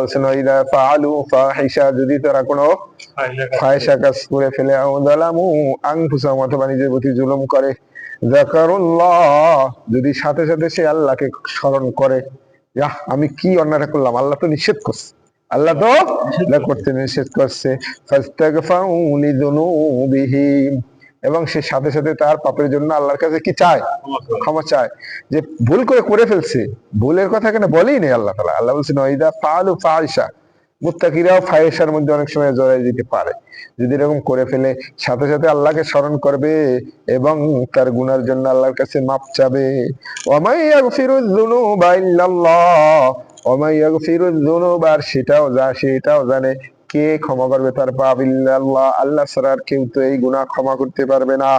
বলছেন ওয়াইদা ফাআলু ফাহিশা, যদি তারা কোনো ফাহিশা কাজ করে ফেলে, আও যালামু আনফুসাহুম, অথবা নিজের প্রতি জুলুম করে, যাকারুল্লাহ, যদি সাথে সাথে সে আল্লাহকে স্মরণ করে, আমি কি অন্যায়টা করলাম, আল্লাহ তো নিষেধ করছে, আল্লাহ তো এটা করতে নিষেধ করছে, ফাস্তাগফারু লিযুনুবিহিম, এবং সে সাথে সাথে তার পাপের জন্য আল্লাহর কাছে কি চায়, ক্ষমা চায়। যে ভুল করে ফেলছে, ভুলের কথা কেন বলেই নেই আল্লাহ তাআলা। আল্লাহ বলছেন ওয়াইদা ফাআলু ফাহিশা, মুত্তাকিরাও ফাহিশার মধ্যে অনেক সময় জড়াই যেতে পারে। যদি এরকম করে ফেলে, সাথে সাথে আল্লাহকে স্মরণ করবে এবং তার গুনার জন্য আল্লাহর কাছে মাপ চাবে। ওয়া মান ইয়াগফিরুয যুনুবা ইল্লাল্লাহ, ওয়া মান ইয়াগফিরুয যুনুবা, আর সেটাও জানে কে ক্ষমা করবে তার পাপ, ইল্লাল্লাহ, আল্লাহ ছাড়া আর কেউ তো এই গুনাহ ক্ষমা করতে পারবে না।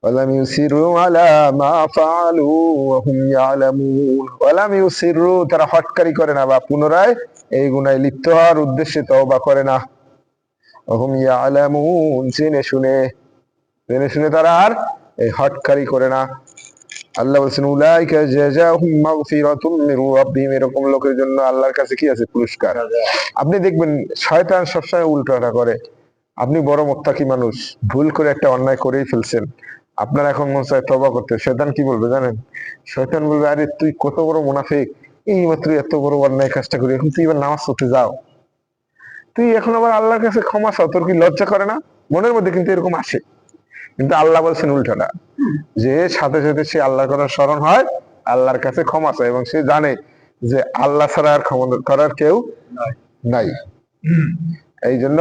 ওয়ালাম ইউসিরু আলা মা ফাআলু ওয়া হুম ইয়ালামুন, ওয়ালাম ইউসিরু, তারা হটকারি করে না বা পুনরায় এই গুনাহে লিপ্ত হওয়ার উদ্দেশ্যে তওবা করে না, ওয়া হুম ইয়ালামুন, জেনে শুনে তারা আর এই হটকারি করে না। আল্লাহ বলছেন উলাইকা জাযাহুম মাগফিরাতুম মির রাব্বিহিম, এরকম লোকের জন্য আল্লাহর কাছে কি আছে, পুরস্কার। আপনি দেখবেন শয়তান সবসময় উল্টোটা করে। আপনি বড় মুত্তাকি মানুষ, ভুল করে একটা অন্যায় করেই ফেলছেন, আপনার এখন মন চায় তওবা করতে, শয়তান কি বলবে জানেন? শয়তান বলবে, আরে তুই কত বড় মুনাফিক, এই মাত্র এত বড় অন্যায় কাজটা করি, এখন তুই এবার নামাজ পড়তে যাও, তুই এখন আবার আল্লাহর কাছে ক্ষমা চাও, তোর কি লজ্জা করে না? মনের মধ্যে কিন্তু এরকম আসে। কিন্তু আল্লাহ বলছেন উল্টাটা, যে সাথে সাথে সে আল্লাহর কথা স্মরণ হয়, আল্লাহর কাছে ক্ষমা চায়, এবং সে জানে যে আল্লাহ ছাড়া আর ক্ষমা করার কেউ নাই। এই জন্য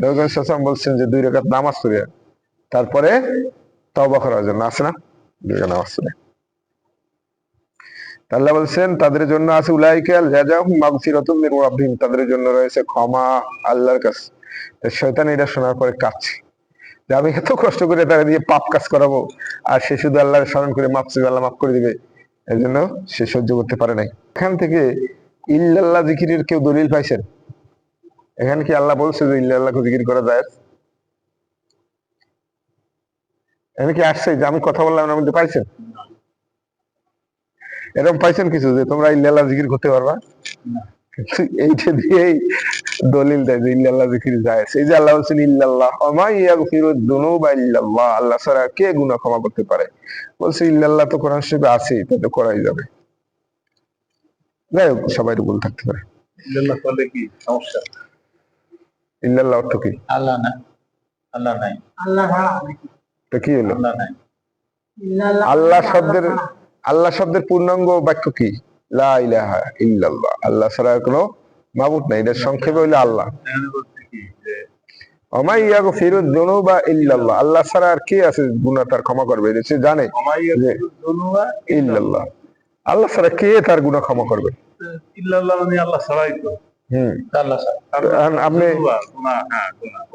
নবী সাল্লাল্লাহু আলাইহি ওয়াসাল্লাম বলছেন যে 2 রাকাত নামাজ পড়ে তারপরে তওবা করার জন্য, আছে না 2 রাকাত নামাজ পড়ে। আল্লাহ বলছেন তাদের জন্য আছে উলাইকা জাযাহুম মাগফিরাতুম মির রাব্বিহিম, তাদের জন্য রয়েছে ক্ষমা আল্লাহর কাছে। শয়তান এটা শোনার পরে কাঁদছে, যে আমি এত কষ্ট করে তাকে দিয়ে পাপ কাজ করাবো, আর সে শুধু আল্লাহর স্মরণ করে মাপ চাইবে, আল্লাহ মাফ করে দিবে, এই জন্য সে সহ্য করতে পারে নাই। এখান থেকে ইল্লাল্লাহ জিকিরের কেউ দলিল পাইছেন? এখানে কি আল্লাহ বলছে যে ইল্লাল্লাহকে জিকির করা যায়? এখানে কি আসছে যে আমি কথা বললাম এর মধ্যে পাইছেন? এরকম পাইছেন কিছু যে তোমরা ইল্লাল্লাহ জিকির করতে পারবা? এইটা দিয়েই দলিল দেয় যে ইল্লাল্লাহ জিকির যায়। এই যে আল্লাহ বলছেন ইল্লাল্লাহ ওয়া মা ইয়াগফিরুয যুনুবা ইল্লাল্লাহ, আল্লাহ ছাড়া কে গুনাহ ক্ষমা করতে পারে। বলছে ইল্লাল্লাহ তো কোরআন শরীফে আছে, এটা তো করাই যাবে। যাই হোক, সবাই ভুল থাকতে পারে। ইল্লাল্লাহ বললে কি সমস্যা? ইল্লাল্লাহ অর্থ কি? আল্লাহ না, আল্লাহ নাই, আল্লাহ তো কি হলো? আল্লাহ শব্দের পূর্ণাঙ্গ বাক্য কি? লা ইলাহা ইল্লাল্লাহ, আল্লাহ ছাড়া কোনো মাবুদ নাই, এটা সংক্ষেপে হইলো আল্লাহ। ওয়া মা ইয়াগফিরুয যুনুবা ইল্লাল্লাহ, আল্লাহ ছাড়া আর কে আছে গুনাহ তার ক্ষমা করবে, এটা সে জানে যে ইল্লাল্লাহ, আল্লাহ ছাড়া কে তার গুনাহ ক্ষমা করবে? ইল্লাল্লাহ মানে আল্লাহ ছাড়াই তো। আপনি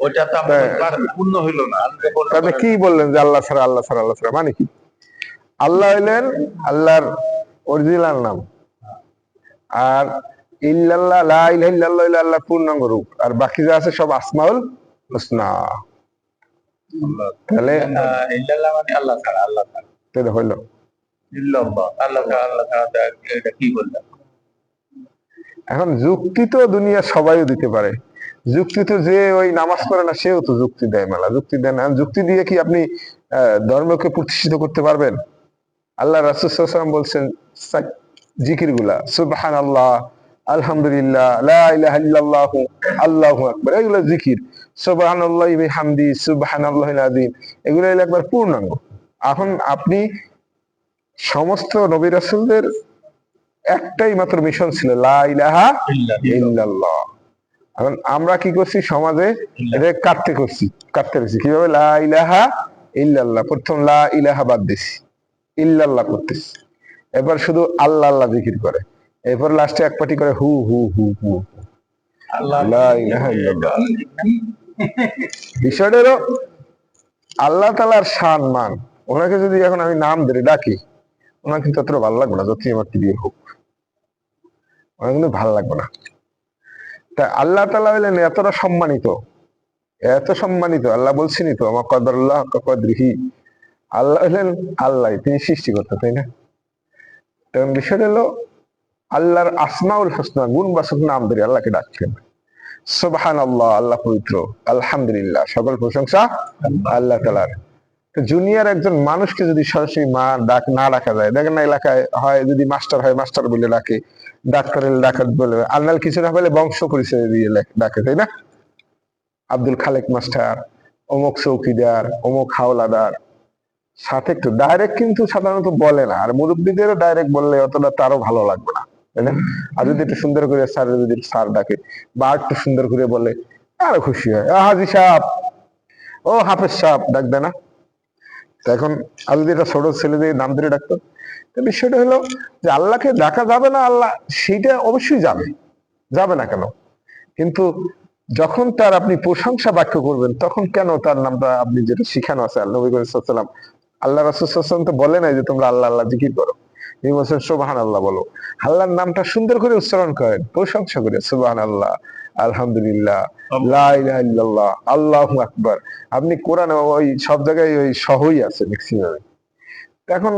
ওইটা তো পূর্ণ হইল না। আপনি কি বললেন যে আল্লাহ ছাড়া মানে কি? আল্লাহ হইলেন আল্লাহর অরিজিনাল নাম, আর ইল্লাল্লাহ লা ইলাহা ইল্লাল্লাহ হইলো আল্লাহর পূর্ণাঙ্গ রূপ, আর বাকি যা আছে সব আসমাউল হুসনা। তাহলে ইল্লাল্লাহ মানে আল্লাহ ছাড়া, তাহলে হইলো ইল্লাল্লাহ আল্লাহ ছাড়া, এটা কি বললাম? এখন যুক্তি তো দুনিয়া সবাই দিতে পারে, যুক্তি তো যে ওই নামাজ পড়ে না সেও তো যুক্তি দেয়, মেলা যুক্তি দেয় না। যুক্তি দিয়ে কি আপনি ধর্মকে প্রতিষ্ঠিত করতে পারবেন? আল্লাহ রাসূল সাল্লাল্লাহু আলাইহি ওয়াসাল্লাম বলছেন জিকির গুলা সুবহানাল্লাহ, আলহামদুলিল্লাহ, লা ইলাহা ইল্লাল্লাহ, আল্লাহু আকবার, এগুলো জিকির। সুবহানাল্লাহি বিহামদি, সুবহানাল্লাহিল আযীম, এগুলো হলো একবার পূর্ণাঙ্গ। এখন আপনি সমস্ত নবী রাসূলদের একটাই মাত্র মিশন ছিল লা ইলাহা ইল্লাল্লাহ। এখন আমরা কি করছি সমাজে, এটা কাটতে রয়েছি। কিভাবে? লা ইলাহা ইল্লাল্লাহ, প্রথম লা ইলাহা বাদ দিছি, ইল্লাল্লাহ করতেছি, এবার শুধু আল্লাহ আল্লাহ জিকির করে, এরপর লাস্টে এক পাটি করে হু হু হু হু, লা ইলাহা ইল্লাল্লাহ। বিষয়টা হলো আল্লাহ তাআলার শান মান, ওনাকে যদি এখন আমি নাম ধরে ডাকি, ওনার কিন্তু অতটা ভালো লাগবে না, যতই আমার দিয়ে হোক, ওনার কিন্তু ভালো লাগবে না। তা আল্লাহ তাআলা হলেন এতটা সম্মানিত, এত সম্মানিত, আল্লাহ বলছেনই তো আমার কদরুল্লাহ কদরিহি, আল্লাহ হলেন আল্লাহ, তিনি সৃষ্টিকর্তা, তাই না? তখন বিষয়টা হলো আল্লাহর আসমাউল হোসনা গুণবাচক নাম ধরে আল্লাহকে ডাকছেন। সুবহানাল্লাহ, আল্লাহ পবিত্র, আলহামদুলিল্লাহ, সকল প্রশংসা আল্লাহ তাআলার। জুনিয়র একজন মানুষকে যদি সরাসরি মা ডাক না ডাকা যায়, দেখেন না এলাকায় হয় যদি মাস্টার হয় মাস্টার বলে ডাকে, ডাক্তারের ডাকাত বলে, আল্লাহর কিছু না হলে বংশ পরিচয় দিয়ে ডাকে, তাই না? আব্দুল খালেক মাস্টার, অমুক চৌকিদার, অমুক হাওলাদার, সাথে একটু ডাইরেক্ট কিন্তু সাধারণত বলে না। আর মুরব্বীদেরও ডাইরেক্ট বললে অতটা তারও ভালো লাগবে না, তাই না? আর যদি একটু সুন্দর করে স্যার যদি স্যার ডাকে বা একটু সুন্দর করে বলে আরো খুশি হয়, হাজি সাহেব, ও হাফেজ সাহেব ডাক দেয় না? এখন আর যদি এটা ছোট ছেলেদের নাম ধরে ডাকতো, তো বিষয়টা হলো যে আল্লাহকে ডাকা যাবে না, আল্লাহ সেইটা অবশ্যই যাবে, যাবে না কেন? কিন্তু যখন তার আপনি প্রশংসা বাক্য করবেন তখন কেন তার নামটা আপনি যেটা শিখানো আছে আল্লাহ নবী সাল্লাল্লাহু, আল্লাহ রাসূল সাল্লাল্লাহু আলাইহি ওয়াসাল্লাম তো বলে নাই যে তোমরা আল্লাহ আল্লাহ জিকির করো, তিনি বলছেন সুবহানাল্লাহ বলো। আল্লাহর নামটা সুন্দর করে উচ্চারণ করেন, প্রশংসা করে, সুবহানাল্লাহ, আলহামদুলিল্লাহ, লা ইলাহা ইল্লাল্লাহ, আল্লাহু আকবার। আপনি কোরআনে ওই সব জায়গায় ওই সহই আছে ম্যাক্সিমাম। এখন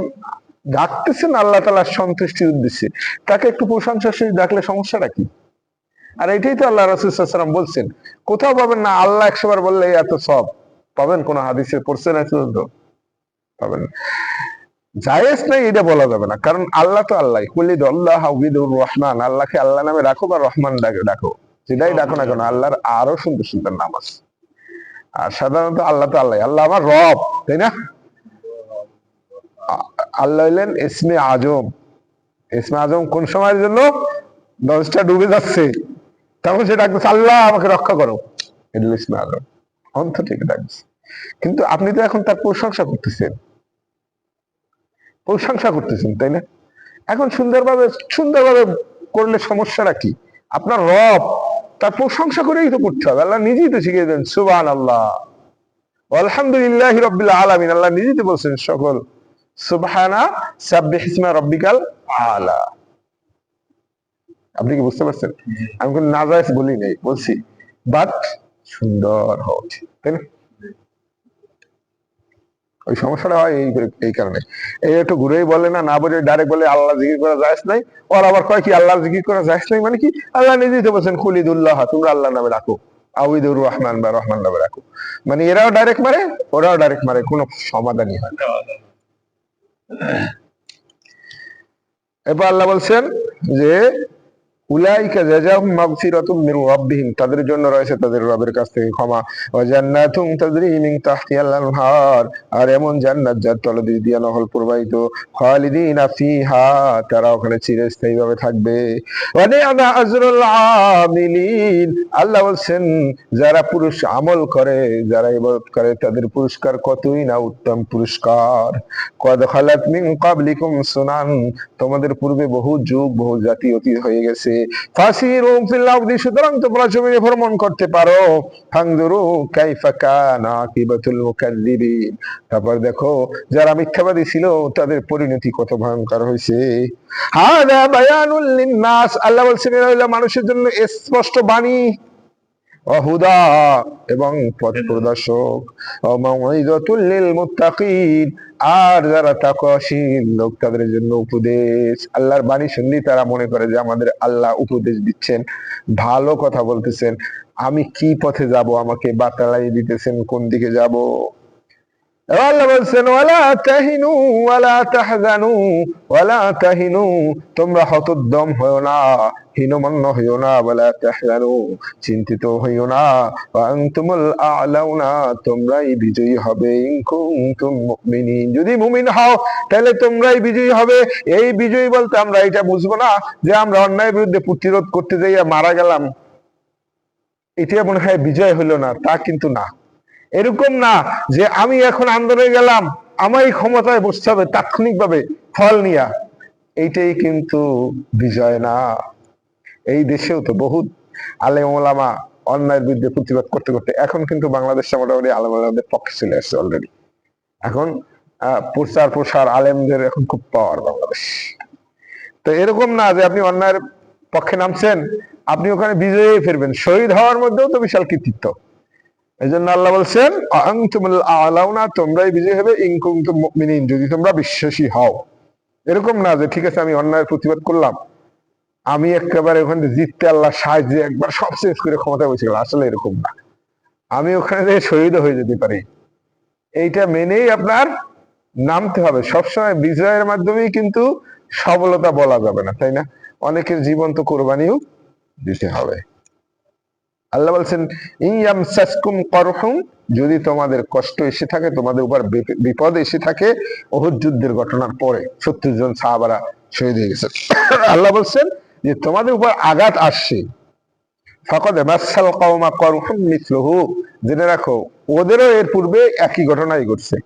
ডাকতেছেন আল্লাহ তাআলার সন্তুষ্টির উদ্দেশ্যে, তাকে একটু প্রশংসা সহিত ডাকলে সমস্যাটা কি? আর এটাই তো আল্লাহ রাসূল সাল্লাল্লাহু আলাইহি ওয়াসাল্লাম বলছেন, কোথাও পাবেন না আল্লাহ 100 বার বললে এত সব পাবেন, কোন হাদিসে পড়ছেন আছে তো পাবেন। জায়েজ নাই এটা বলা যাবে না, কারণ আল্লাহ তো আল্লাহ, কুলিদ আল্লাহ উবিদুর রহমান, আল্লাহকে আল্লাহ নামে রাখো বা রহমান ডাকো, যেটাই ডাকো না কেন, আল্লাহর আরো সুন্দর সুন্দর নাম আছে। আর সাধারণত আল্লাহ তো আল্লাহ, আল্লাহ আমার রব, তাই না? আল্লাহ হইলেন ইসমে আজম। ইসমে আজম কোন সময়ের জন্য? লঞ্চটা ডুবে যাচ্ছে তখন সে ডাকতেছে আল্লাহ আমাকে রক্ষা করো, এটা ইসমে আজম, অন্তর থেকে ডাকছে। কিন্তু আপনি তো এখন তার প্রশংসা করতেছেন, তাই না? এখন সুন্দরভাবে সুন্দরভাবে করলে সমস্যাটা কি? আপনার রব, তার প্রশংসা করেই তো করতে হবে। আল্লাহ নিজেই তো শিখিয়ে দেন সুবহানাল্লাহ, আলহামদুলিল্লাহি রাব্বিল আলামিন। আল্লাহ নিজেই তো বলছেন সকল সুবহানা সাব্বিহ ইসমা রাব্বিকাল আলা। আপনি কি বুঝতে পারছেন? আমি কোন নাজায়েজ বলি নাই, বলছি বাট সুন্দর হওয়া উচিত, তাই না? ওই সমস্যাটা হয় এই কারণে। এই একটু ঘুরেই বলে না, না বলে ডাইরেক্ট বলে আল্লাহ জিকির করা জায়েজ নাই। ওর আবার কয় কি আল্লাহর জিকির করা জায়েজ নাই, মানে কি? আল্লাহ নিজেই তো বলছেন খুলিদুল্লাহ, তোমরা আল্লাহ নামে রাখো, আউইদুর রহমান বা রহমান নামে রাখো। মানে এরাও ডাইরেক্ট মারে, ওরাও ডাইরেক্ট মারে, কোনো সমাধানই হয় না। এরপর আল্লাহ বলছেন যে উলাইকা জাযাহুম মাগফিরাতুম মির রাব্বিহিম, তাদের জন্য রয়েছে তাদের রবের কাছ থেকে ক্ষমা, ওয়া জান্নাতুন তাজরি মিন তাহতিহাল আনহার, আর এমন জান্নাত যার তলদেশ দিয়ে নহর প্রবাহিত, খালিদিনা ফিহা, তারা ওখানে চিরস্থায়ীভাবে থাকবে। ওয়া নি'মা আজরুল আমিলিন, আল্লাহ বলছেন যারা পুরুষ আমল করে, যারা ইবাদত করে, তাদের পুরস্কার কতই না উত্তম পুরস্কার। কদ খালাত মিন ক্বাবলিকুম সুনান, তোমাদের পূর্বে বহু যুগ বহু জাতি অতীত হয়ে গেছে। ফাসিরু ফিল আরদি, সুতরাং তোমরা জমিনে ভ্রমণ করতে পারো। ফানজুরু কাইফা কানা আকিবাতুল মুকাজ্জিবিন, তারপর দেখো যারা মিথ্যাবাদী ছিল তাদের পরিণতি কত ভয়ঙ্কর হয়েছে। হাদা বায়ানুল লিন্নাস, আল্লাহ বলছেন এটা হলো মানুষের জন্য স্পষ্ট বাণী, ওয়াহুদা, এবং পথ প্রদর্শক, ওয়া মাউইযাতুল লিল মুত্তাকিন, আর যারা তাকওয়াশীল লোক তাদের জন্য উপদেশ। আল্লাহর বাণী শুনলেই তারা মনে করে যে আমাদের আল্লাহ উপদেশ দিচ্ছেন, ভালো কথা বলতেছেন, আমি কি পথে যাব আমাকে বাতলাই দিতেছেন কোন দিকে যাব। আল্লাহ বলছেন ওয়ালা তাহিনু ওয়ালা তাহজানু ওয়ালা তাহিনু, তোমরা হতোদ্যম হইও না, হীনমন্য হইও না, ওয়ালা তাহজানু, চিন্তিত হইও না, ওয়া আনতুমুল আ'লাউনা, তোমরাই বিজয়ী হবে, ইন কুনতুম মুমিনিন, যদি মুমিন হও তাহলে তোমরাই বিজয়ী হবে। এই বিজয়ী বলতে আমরা এটা বুঝবো না যে আমরা অন্যায়ের বিরুদ্ধে প্রতিরোধ করতে যাইয়া মারা গেলাম, এটা মনে হয় বিজয় হইল না, তা কিন্তু না। এরকম না যে আমি এখন আন্দোলনে গেলাম, আমারই ক্ষমতায় বসতে হবে তাৎক্ষণিকভাবে ফল নিয়া, এইটাই কিন্তু বিজয় না। এই দেশেও তো বহুত আলেম ওলামা অন্যায়ের বিরুদ্ধে প্রতিবাদ করতে করতে এখন কিন্তু বাংলাদেশে মোটামুটি আলেম ওলামাদের পক্ষে চলে আসছে অলরেডি। এখন প্রচার প্রসার আলেমদের এখন খুব পাওয়ার বাংলাদেশ। তো এরকম না যে আপনি অন্যায়ের পক্ষে নামছেন আপনি ওখানে বিজয়ী ফিরবেন, শহীদ হওয়ার মধ্যেও তো বিশাল কৃতিত্ব। এই জন্য আল্লাহ বলছেন আনতুমুল আ'লাউনা, তোমরাই বিজয়ী হবে, ইন কুনতুম মুমিনিন, যদি তোমরা বিশ্বাসী হও। এরকম না যে ঠিক আছে আমি অন্যায়ের প্রতিবাদ করলাম, আমি একেবারে ওখানে জিততে আল্লাহ সাহায্যে একবার সব শেষ করে ক্ষমতা বসে গেল, আসলে এরকম না, আমি ওখানে থেকে শহীদ হয়ে যেতে পারি। এইটা মেনেই আপনার নামতে হবে। সবসময় বিজয়ের মাধ্যমেই কিন্তু সফলতা বলা যাবে না, তাই না? অনেকের জীবন তো কোরবানিও দিতে হবে। আল্লাহ বলছেন ইয়ামসাসকুম করহুম, যদি তোমাদের কষ্ট এসে থাকে, তোমাদের উপর বিপদ এসে থাকে, ওহুদ যুদ্ধের ঘটনার পরে 70 জন সাহাবারা শহীদ হয়ে গেছে, আল্লাহ বলছেন যে তোমাদের উপর আঘাত আসছে, ফাকাদ মাসাল কওমা করহুম মিসলুহু, জেনে রাখো ওদেরও এর পূর্বে একই ঘটনাই ঘটছে,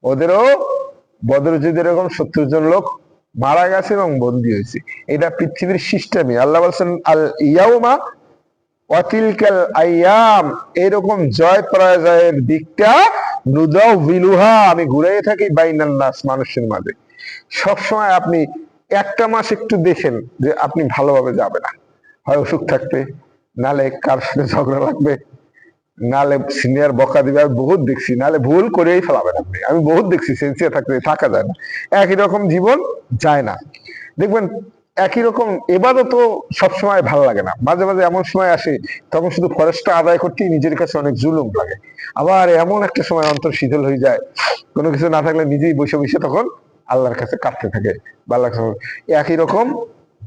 ওদেরও বদর যুদ্ধে এরকম 70 জন লোক মারা গেছে এবং বন্দী হয়েছে। এটা পৃথিবীর সিস্টেমই। আল্লাহ বলছেন আল ইয়াউমা ওয়াতিলকাল আইয়াম, এরকম জয় পরাজয়ের দিকটা নুদাউবিলুহা, আমি ঘুরাই থাকি বাইনান নাস, মানুষের মাঝে। সবসময় আপনি একটা মাস একটু দেখেন যে আপনি ভালোভাবে যাবে না, হয় অসুখ থাকবে, নালে কার সাথে ঝগড়া লাগবে, নালে সিনিয়র বকা দিবে। আমি বহুত দেখছি, নালে ভুল করেই ফেলাবেন আপনি, আমি বহুত দেখছি সেন্সিয়ার থাকতে থাকা যায় না, একই রকম জীবন যায় না। দেখবেন একই রকম এবাদতও সবসময় ভালো লাগে না, মাঝে মাঝে এমন সময় আসে তখন শুধু ফরেস্টটা আদায় করতেই নিজের কাছে অনেক জুলুম লাগে। আবার এমন একটা সময় অন্তর শীতল হয়ে যায়, কোনো কিছু না থাকলে নিজেই বসে বসে তখন আল্লাহর কাছে কাঁদতে থাকে, ভালো লাগছে। একই রকম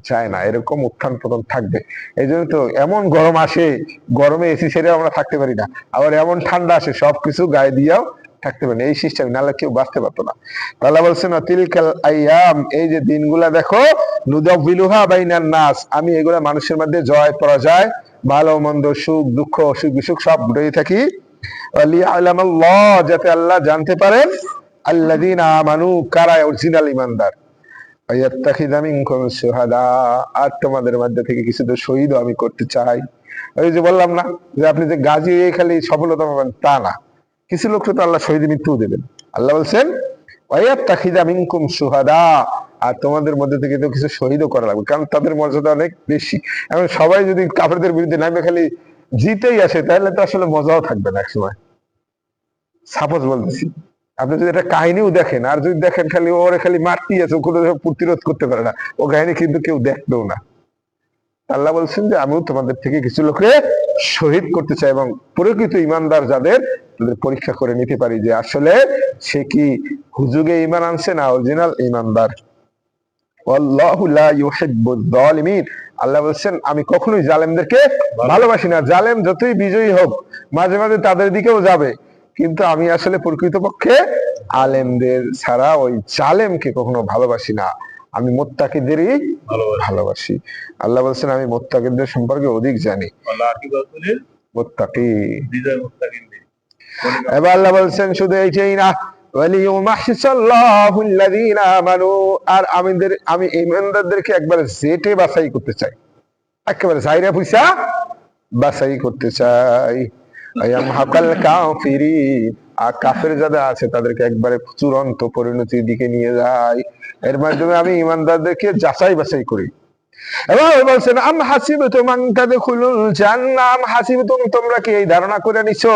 চায় না, এরকম উত্থান পতন থাকবে। এই জন্য তো এমন গরম আসে, গরমে এসি ছেড়ে আমরা থাকতে পারি না, আবার এমন ঠান্ডা আসে সবকিছু গায়ে দিয়েও থাকতে পারি না। এই সিস্টেম নাহলে কেউ বাঁচতে পারতো না। আল্লাহ বলছেন তিলকাল আইয়াম, এই যে দিনগুলা দেখো, নুদাউবিলুহা বাইনান নাস, আমি এগুলা মানুষের মধ্যে জয় পরাজয়, ভালো মন্দ, সুখ দুঃখ, অসুখ বিসুখ সব ঘুরেই থাকি। লিয়ালামাল্লাহ, যাতে আল্লাহ জানতে পারেন, আল্লাযীনা আমানু, কারা অরিজিনাল ঈমানদার, ওয়ায়াত্তাখিযা মিনকুম শুহাদা, আর তোমাদের মধ্যে থেকে কিছু তো শহীদও আমি করতে চাই। ওই যে বললাম না যে আপনি যে গাজী হয়ে খালি সফলতা পাবেন তা না, কিছু লোককে তো আল্লাহ শহীদ মৃত্যু দেবেন। আল্লাহ বলছেন ওয়ায়াত্তাখিযা মিনকুম শুহাদা, আর তোমাদের মধ্যে থেকে তো কিছু শহীদও করা লাগবে, কারণ তাদের মর্যাদা অনেক বেশি। এখন সবাই যদি কাফেরদের বিরুদ্ধে নামে খালি জিতেই আসে, তাহলে তো আসলে মজাও থাকবে না একসময়। সাপোজ বলতেছি, আপনি যদি একটা কাহিনীও দেখেন, আর যদি দেখেন খালি ওরে খালি মারতেই আছে, কোনো প্রতিরোধ করতে পারে না, ও কাহিনী কিন্তু কেউ দেখবেও না। আল্লাহ বলছেন যে আমিও তোমাদের থেকে কিছু লোককে শহীদ করতে চাই, এবং প্রকৃত ইমানদার যাদের, তাদের পরীক্ষা করে নিতে পারি যে আসলে সে কি হুজুগে ইমান আনছে না অরিজিনাল ইমানদার। আল্লাহু লা ইউহিব্বুয যালিমিন, আল্লাহ বলছেন আমি কখনোই জালেমদেরকে ভালোবাসি না। জালেম যতই বিজয়ী হোক, মাঝে মাঝে তাদের দিকেও যাবে, কিন্তু আমি আসলে প্রকৃতপক্ষে আলেমদের ছাড়া ওই জালেমকে কখনো ভালোবাসি না, আমি মুত্তাকিদেরই ভালোবাসি। আল্লাহ বলছেন আমি মুত্তাকিদের সম্পর্কে অধিক জানি। মুত্তাকি, এবার আল্লাহ বলছেন শুধু এইটাই না, আর আমি ইমানদারদেরকে একবারে জেটে বাছাই করতে চাই, একেবারে জাইরা পয়সা বাছাই করতে চাই। আর কাফের যারা আছে তাদেরকে একবারে চূড়ান্ত পরিণতির দিকে নিয়ে যায়। এর মাধ্যমে আমি ইমানদারদেরকে যাচাই বাছাই করি। এবং বলছেন আম হাসিবতুম আন তাদখুলুল জান্নাহ, আম হাসিবতুম, তোমরা কি এই ধারণা করে নিছো,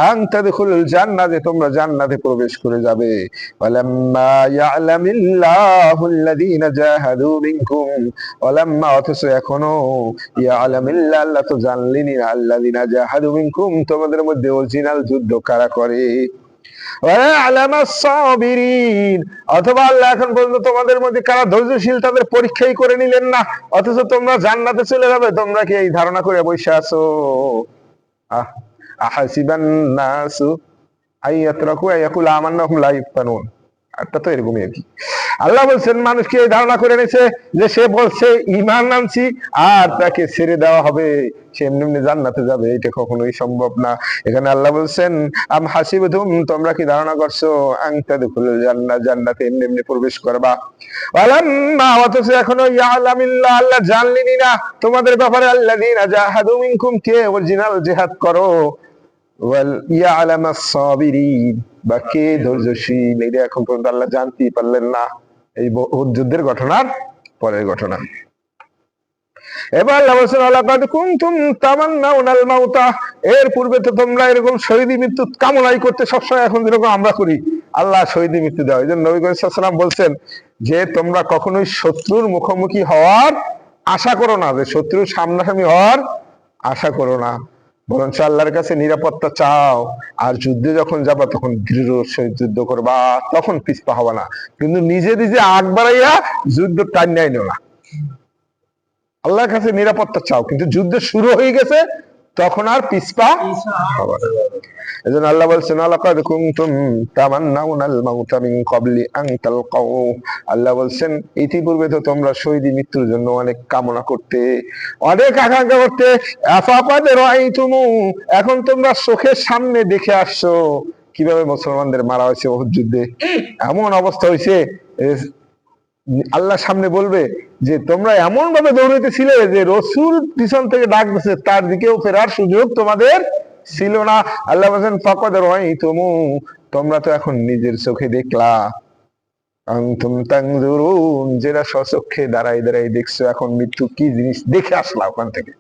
আন তাদখুলুল জান্নাহ, যে তোমরা জান্নাতে প্রবেশ করে যাবে। ওয়ালাম্মা ইয়ালামিল্লাহুল্লাযীনা জাহাদু মিনকুম, ওয়ালাম্মা, অথচ এখনো, ইয়ালামিল্লাহ, আল্লাহ তো জানলেনই না, আল্লাযীনা জাহাদু মিনকুম, তোমাদের মধ্যে অরিজিনাল যুদ্ধ কারা করে। অথবা আল্লাহ এখন পর্যন্ত তোমাদের মধ্যে কারা ধৈর্যশীল তাদের পরীক্ষাই করে নিলেন না, অথচ তোমরা জান্নাতে চলে যাবে, তোমরা কি এই ধারণা করে বসে আছো? আহাসিবান নাসু আইয়াতরাকু আইয়াকুলু আমান্না ওয়া হুম লা ইফতানুন, এটা তো এরকমই আর কি। আল্লাহ বলছেন মানুষ কি এই ধারণা করে নিয়েছে যে সে বলছে ঈমান আনছি আর তাকে ছেড়ে দেওয়া হবে, সে এমনি এমনি জান্নাতে যাবে? এটা কখনোই সম্ভব না। এখানে আল্লাহ বলছেন আম হাসিবতুম, তোমরা কি ধারণা করছো, আন তাদখুলুল জান্নাহ, জান্নাতে এমনি এমনি প্রবেশ করবা। ওয়ালাম্মা, অথচ এখনো, ইয়ালামিল্লাহ, আল্লাহ জানলেনই না তোমাদের ব্যাপারে, আল্লাযীনা জাহাদু মিনকুম, কে অরিজিনাল জিহাদ করো, ওয়াল ইয়ালামাস সাবিরিন, বা কে ধৈর্যশীল, এটা এখন পর্যন্ত আল্লাহ জানতেই পারলেন না। এই উহুদ যুদ্ধের ঘটনার পরের ঘটনা। এবার আল্লাহ বলেছেন লাকাদ কুনতুম তামান্নাউনাল মাউতা, এর পূর্বে তো তোমরা এরকম শহীদ মৃত্যু কামনাই করতে সবসময়, এখন যেরকম আমরা করি আল্লাহ শহীদ মৃত্যু দেওয়া। এই জন্য নবী করিম সাল্লাল্লাহু আলাইহি ওয়াসাল্লাম বলছেন যে তোমরা কখনোই শত্রুর মুখোমুখি হওয়ার আশা করো না, যে শত্রু সামনাসামনি হওয়ার আশা করো না, বরঞ্চ আল্লাহর কাছে নিরাপত্তা চাও। আর যুদ্ধে যখন যাবা তখন দৃঢ় সহিত যুদ্ধ করবা, তখন পিছপা হবা না। কিন্তু নিজে নিজে আগ বাড়াইয়া যুদ্ধ টান্যাই না, আল্লাহর কাছে নিরাপত্তা চাও, কিন্তু যুদ্ধ শুরু হয়ে গেছে তখন আর পিছপা হবা না। এজন্য আল্লাহ বলছেন লাকাদ কুনতুম তামান্নাউনাল মাউতা মিন ক্বাবলি আন তালকাউ। আল্লাহ বলছেন ইতিপূর্বে তো তোমরা শহীদি মৃত্যুর জন্য অনেক কামনা করতে, অনেক আকাঙ্ক্ষা করতে। আফাকাদ রাআইতুমু, এখন তোমরা চোখের সামনে দেখে আসছো কিভাবে মুসলমানদের মারা হয়েছে উহুদ যুদ্ধে। এমন অবস্থা হয়েছে, আল্লাহ সামনে বলবে যে তোমরা এমন ভাবে দৌড়াইতেছিলে যে রসুল পিছন থেকে ডাক দিচ্ছে, তার দিকেও ফেরার সুযোগ তোমাদের ছিল না। আল্লাহ বলছেন ফাকাদ রাআইতুমু, তোমরা তো এখন নিজের চোখে দেখলা। আনতুম তানজুরুন, যেটা স্বচক্ষে দাঁড়াই দাঁড়াই দেখছো এখন মৃত্যু কি জিনিস দেখে আসলা ওখান থেকে।